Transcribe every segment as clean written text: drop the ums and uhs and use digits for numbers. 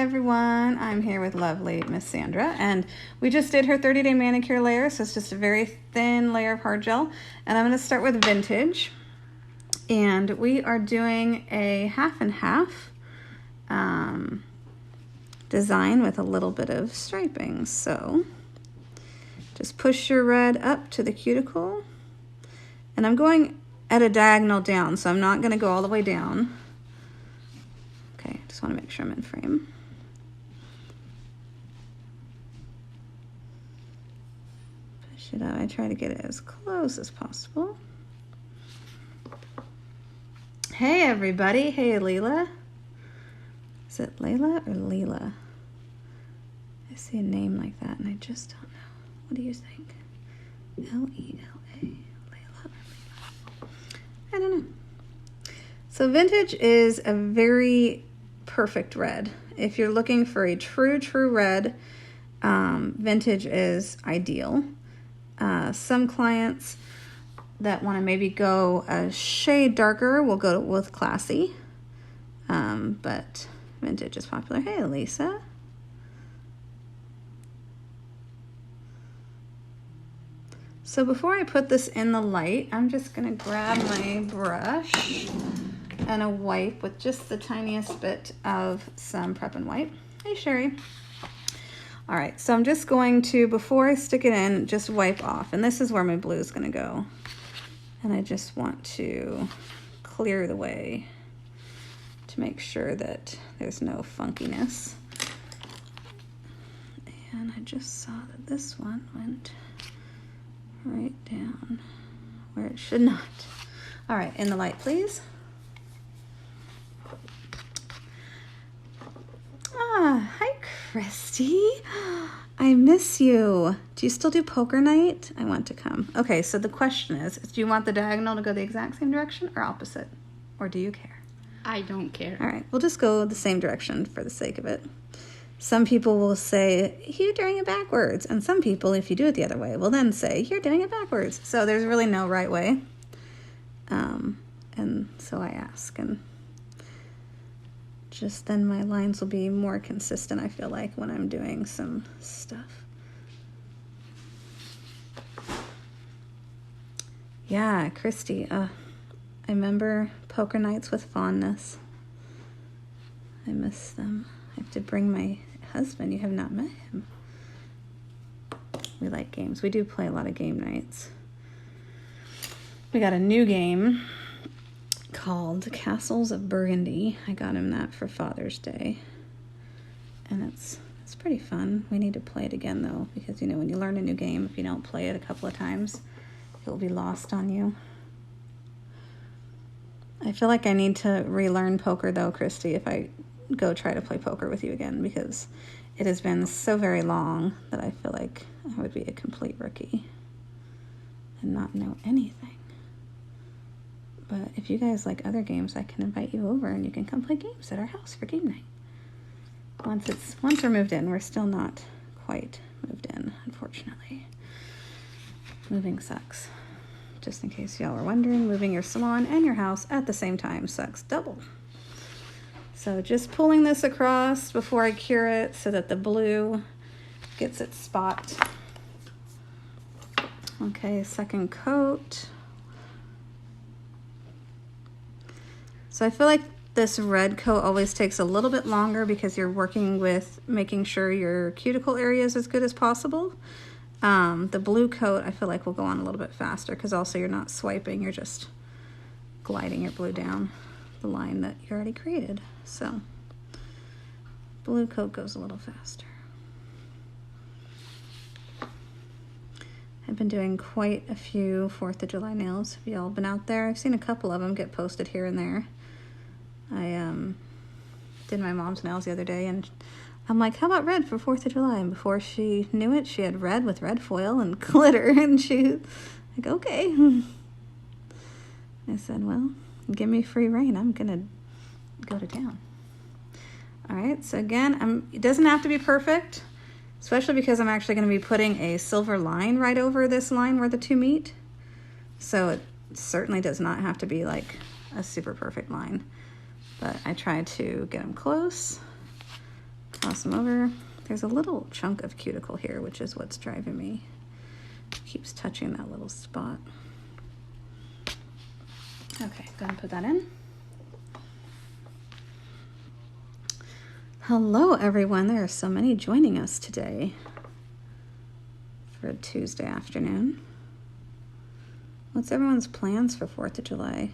everyone, I'm here with lovely Miss Sandra, and we just did her 30-day manicure layer, so it's just a very thin layer of hard gel, and I'm going to start with Vintage, and we are doing a half and half design with a little bit of striping. So just push your red up to the cuticle, and I'm going at a diagonal down, so I'm not going to go all the way down. Okay, just want to make sure I'm in frame. Push it out. I try to get it as close as possible. Hey everybody. Hey Leela. Is it Layla or Leela? I see a name like that and I just don't know. What do you think? L-E-L-A. Layla or Leela? I don't know. So Vintage is a very perfect red. If you're looking for a true red, Vintage is ideal. Some clients that want to maybe go a shade darker will go with Classy, but Vintage is popular. Hey Lisa. So before I put this in the light, I'm just going to grab my brush and a wipe with just the tiniest bit of some Prep and Wipe. Hey Sherry. All right, so I'm just going to, before I stick it in, just wipe off. And this is where my blue is going to go. And I just want to clear the way to make sure that there's no funkiness. And I just saw that this one went right down where it should not. All right, in the light, please. Ah, hi, Christy. I miss you. Do you still do poker night? I want to come. Okay, so the question is do you want the diagonal to go the exact same direction or opposite? Or do you care? I don't care. All right, we'll just go the same direction for the sake of it. Some people will say, you're doing it backwards. And some people, if you do it the other way, will then say, you're doing it backwards. So there's really no right way. And so I ask, and just then my lines will be more consistent, I feel like, when I'm doing some stuff. Yeah, Christy, I remember poker nights with fondness. I miss them. I have to bring my husband. You have not met him. We like games. We do play a lot of game nights. We got a new game called Castles of Burgundy. I got him that for Father's Day. And it's pretty fun. We need to play it again though, because you know when you learn a new game, if you don't play it a couple of times, it'll be lost on you. I feel like I need to relearn poker though, Christy, if I go try to play poker with you again, because it has been so very long that I feel like I would be a complete rookie and not know anything. But if you guys like other games, I can invite you over and you can come play games at our house for game night. Once we're moved in, we're still not quite moved in, unfortunately. Moving sucks. Just in case y'all were wondering, moving your salon and your house at the same time sucks double. So just pulling this across before I cure it so that the blue gets its spot. Okay, second coat. So I feel like this red coat always takes a little bit longer because you're working with making sure your cuticle area is as good as possible. The blue coat I feel like will go on a little bit faster because also you're not swiping, you're just gliding your blue down the line that you already created. So blue coat goes a little faster. I've been doing quite a few 4th of July nails. Have y'all been out there? I've seen a couple of them get posted here and there. I did my mom's nails the other day and I'm like, how about red for 4th of July? And before she knew it, she had red with red foil and glitter, and she like, okay. I said, well, give me free reign. I'm gonna go to town. All right, so again, it doesn't have to be perfect, especially because I'm actually gonna be putting a silver line right over this line where the two meet. So it certainly does not have to be like a super perfect line, but I try to get them close. Cross them over. There's a little chunk of cuticle here, which is what's driving me. It keeps touching that little spot. Okay, go ahead and put that in. Hello, everyone. There are so many joining us today for a Tuesday afternoon. What's everyone's plans for 4th of July?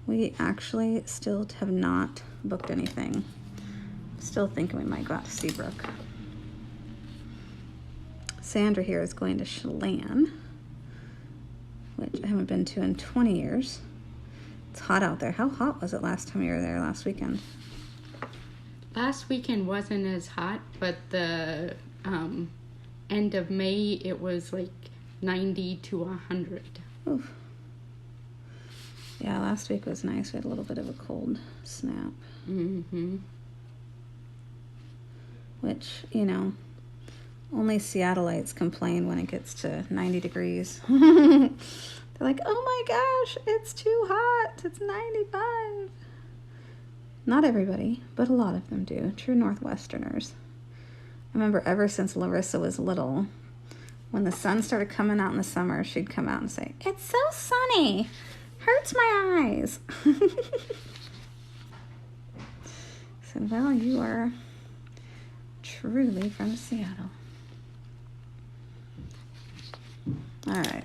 We actually still have not booked anything. Still thinking we might go out to Seabrook. Sandra here is going to Chelan, which I haven't been to in 20 years. It's hot out there. How hot was it last time you were there last weekend? Last weekend wasn't as hot, but the end of May, it was like 90 to 100. Oof. Yeah, last week was nice. We had a little bit of a cold snap. Mm-hmm. Which, you know, only Seattleites complain when it gets to 90 degrees. They're like, oh my gosh, it's too hot. It's 95. Not everybody, but a lot of them do. True Northwesterners. I remember ever since Larissa was little, when the sun started coming out in the summer, she'd come out and say, it's so sunny. Hurts my eyes. I said, well, you are truly from Seattle. All right.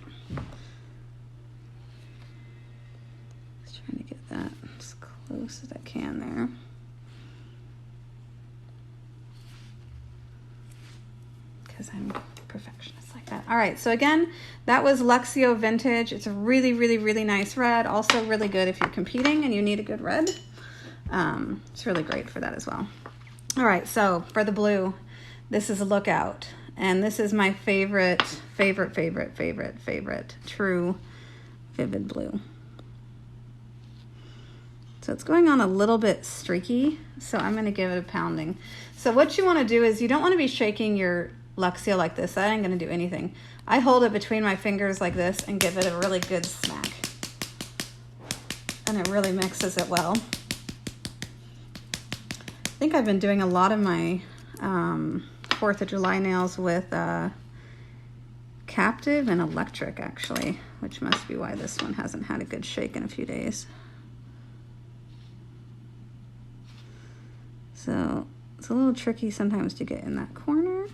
Just trying to get that as close as I can there. Because I'm a perfectionist like that. All right, so again, that was Luxio Vintage. It's a really, really, really nice red. Also really good if you're competing and you need a good red. It's really great for that as well. All right, so for the blue, this is a Lookout. And this is my favorite true vivid blue. So it's going on a little bit streaky, so I'm going to give it a pounding. So what you want to do is you don't want to be shaking your Luxio like this. That ain't going to do anything. I hold it between my fingers like this and give it a really good smack. And it really mixes it well. I think I've been doing a lot of my 4th of July nails with captive and electric, actually, which must be why this one hasn't had a good shake in a few days. So it's a little tricky sometimes to get in that corner.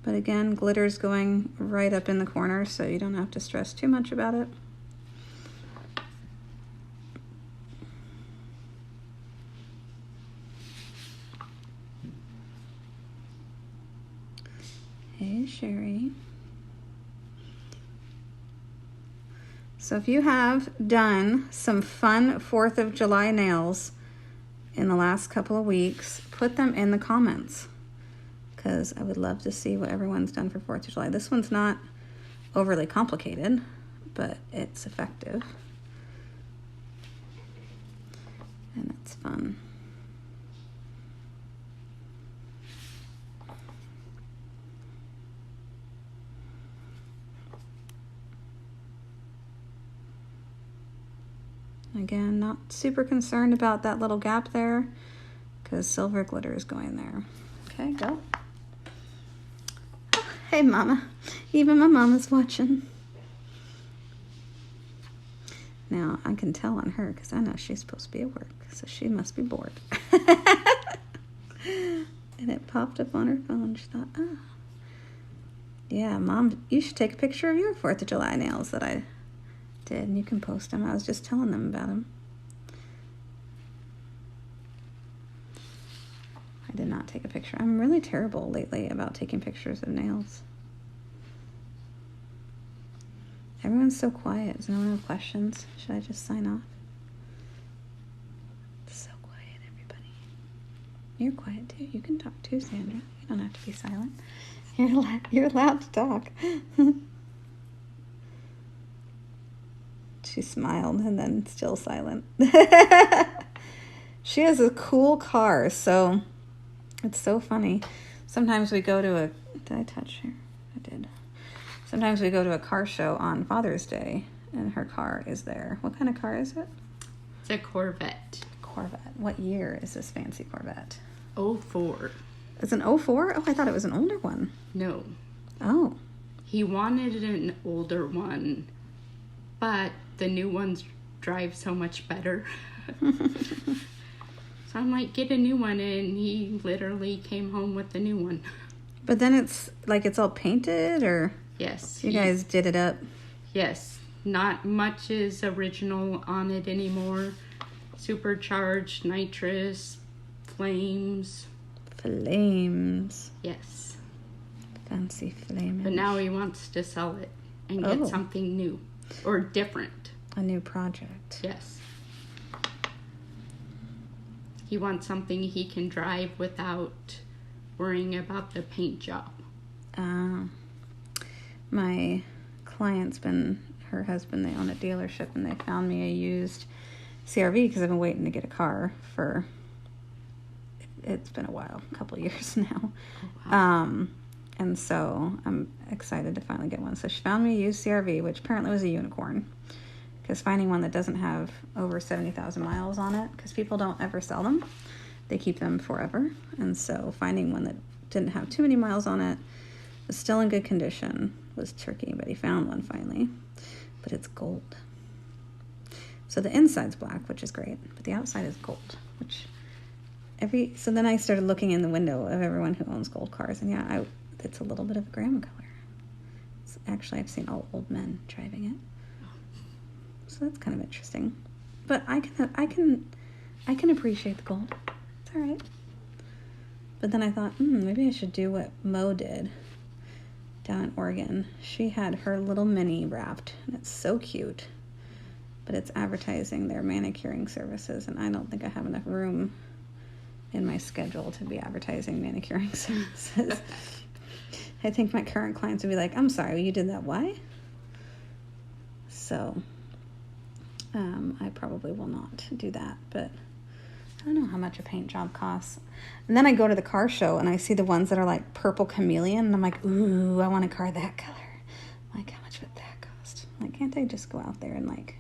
But again, glitter's going right up in the corner, so you don't have to stress too much about it. Hey, Sherry. So if you have done some fun 4th of July nails in the last couple of weeks, put them in the comments, because I would love to see what everyone's done for 4th of July. This one's not overly complicated, but it's effective. And it's fun. Again, not super concerned about that little gap there, because silver glitter is going there. Okay, go. Hey, Mama. Even my mama's watching. Now, I can tell on her because I know she's supposed to be at work, so she must be bored. And it popped up on her phone. She thought, oh. Yeah, Mom, you should take a picture of your 4th of July nails that I did, and you can post them. I was just telling them about them. I did not take a picture. I'm really terrible lately about taking pictures of nails. Everyone's so quiet. Does no one have questions? Should I just sign off? It's so quiet, everybody. You're quiet too. You can talk too, Sandra. You don't have to be silent. You're allowed to talk. She smiled and then still silent. She has a cool car, so it's so funny. Sometimes we go to a... Did I touch her? I did. Sometimes we go to a car show on Father's Day, and her car is there. What kind of car is it? It's a Corvette. Corvette. What year is this fancy Corvette? 04. It's an 04? Oh, I thought it was an older one. No. Oh. He wanted an older one, but the new ones drive so much better. So I'm like, get a new one, and he literally came home with the new one. But then it's like it's all painted, or? Yes. You guys did it up? Yes. Not much is original on it anymore. Supercharged, nitrous, flames. Flames. Yes. Fancy flames. But now he wants to sell it and get something new or different. A new project. Yes. He wants something he can drive without worrying about the paint job. My client's her husband, they own a dealership, and they found me a used CRV because I've been waiting to get a car for, it's been a while, a couple of years now. Oh, wow. And so I'm excited to finally get one. So she found me a used CRV, which apparently was a unicorn, because finding one that doesn't have over 70,000 miles on it, because people don't ever sell them, they keep them forever. And so finding one that didn't have too many miles on it, was still in good condition, was tricky, but he found one finally. But it's gold. So the inside's black, which is great, but the outside is gold, which so then I started looking in the window of everyone who owns gold cars, and yeah, it's a little bit of a grandma color. Actually, I've seen all old men driving it. So that's kind of interesting. But I can appreciate the gold. It's all right. But then I thought, maybe I should do what Mo did down in Oregon. She had her little Mini wrapped, and it's so cute. But it's advertising their manicuring services, and I don't think I have enough room in my schedule to be advertising manicuring services. I think my current clients would be like, I'm sorry, you did that, why? So I probably will not do that, but I don't know how much a paint job costs. And then I go to the car show and I see the ones that are like purple chameleon, and I'm like, ooh, I want a car that color. I'm like, how much would that cost? I'm like, can't I just go out there and like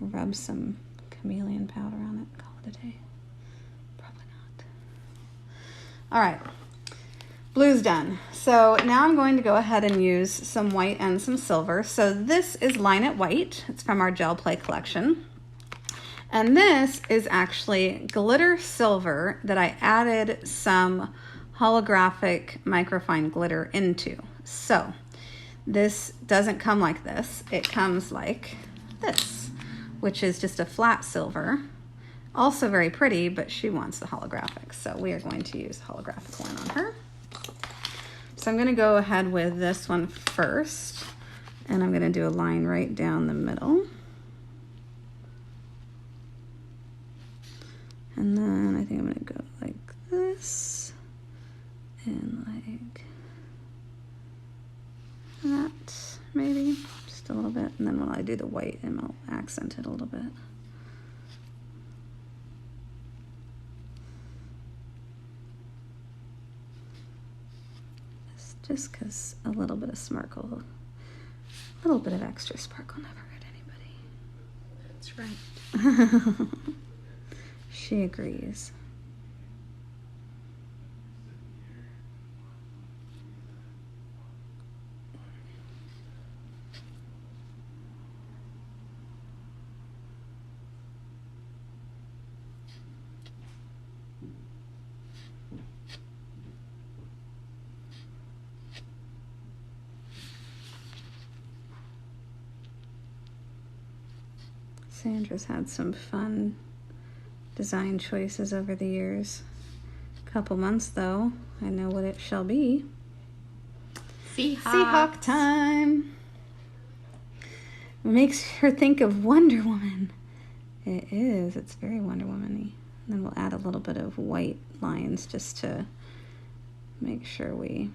rub some chameleon powder on it and call it a day? Probably not. All right, blue's done. So now I'm going to go ahead and use some white and some silver. So this is Line It White. It's from our gel play collection. And this is actually glitter silver that I added some holographic microfine glitter into. So this doesn't come like this. It comes like this, which is just a flat silver. Also very pretty, but she wants the holographic. So we are going to use the holographic one on her. So I'm going to go ahead with this one first, and I'm going to do a line right down the middle. And then I think I'm going to go like this and like that, maybe just a little bit. And then when I do the white, I'll accent it a little bit. Just because a little bit of sparkle, a little bit of extra sparkle never hurt anybody. That's right. She agrees. Sandra's had some fun design choices over the years. Couple months though, I know what it shall be. Seahawk time. It makes her think of Wonder Woman. It is. It's very Wonder Woman-y. And then we'll add a little bit of white lines just to make sure we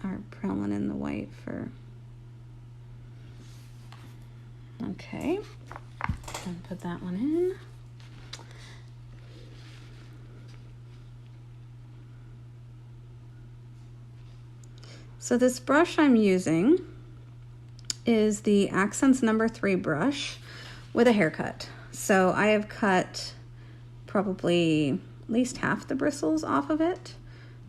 are pulling in the white for. Okay. And put that one in. So this brush I'm using is the Akzentz number 3 brush with a haircut. So I have cut probably at least half the bristles off of it,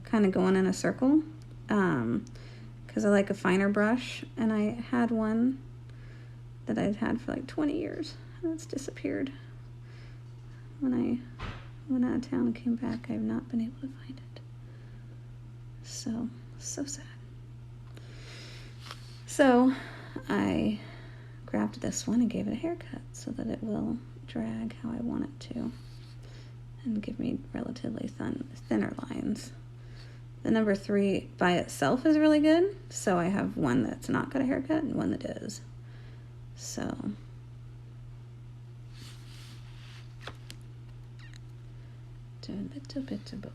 kind of going in a circle, because I like a finer brush, and I had one that I'd had for like 20 years, and it's disappeared. When I went out of town and came back, I have not been able to find it. So sad. So I grabbed this one and gave it a haircut so that it will drag how I want it to and give me relatively thinner lines. The number 3 by itself is really good, so I have one that's not got a haircut and one that is. So do a little bit of both.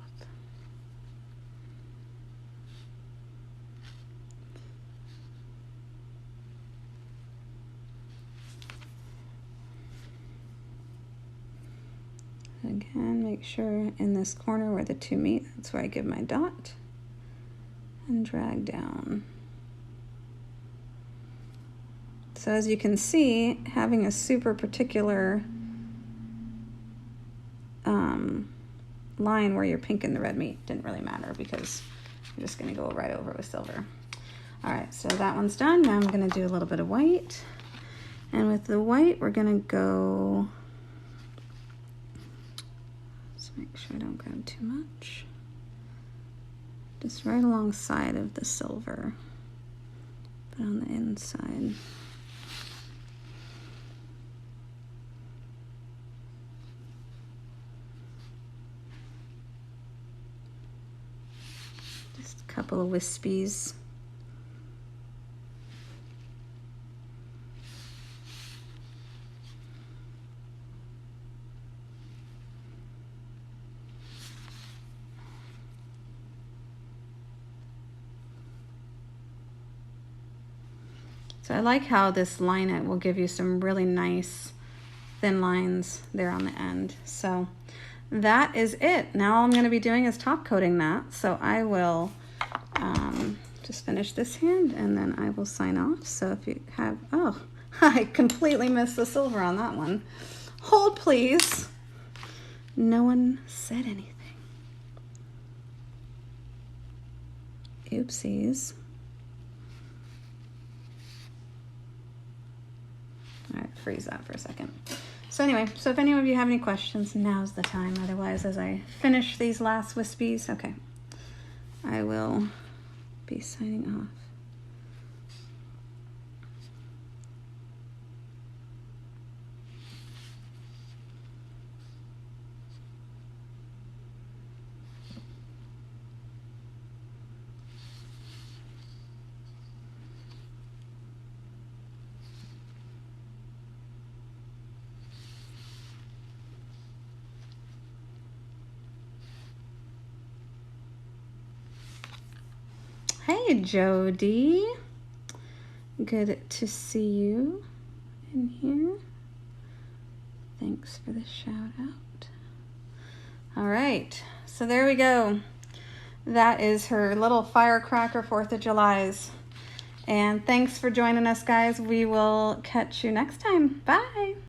Again, make sure in this corner where the 2 meet, that's where I give my dot and drag down. So as you can see, having a super particular line where your pink and the red meet didn't really matter because you're just going to go right over with silver. All right, so that one's done. Now I'm going to do a little bit of white. And with the white, we're going to go... Make sure I don't grab too much. Just right alongside of the silver, but on the inside. Just a couple of wispies. So I like how this line it will give you some really nice thin lines there on the end. So that is it. Now all I'm going to be doing is top coating that. So I will just finish this hand and then I will sign off. So if you have, oh, I completely missed the silver on that one. Hold please. No one said anything. Oopsies. All right, freeze that for a second. So anyway, so if any of you have any questions, now's the time. Otherwise, as I finish these last wispies, okay, I will be signing off. Hey, Jody. Good to see you in here. Thanks for the shout out. All right, so there we go. That is her little firecracker 4th of July's. And thanks for joining us, guys. We will catch you next time. Bye.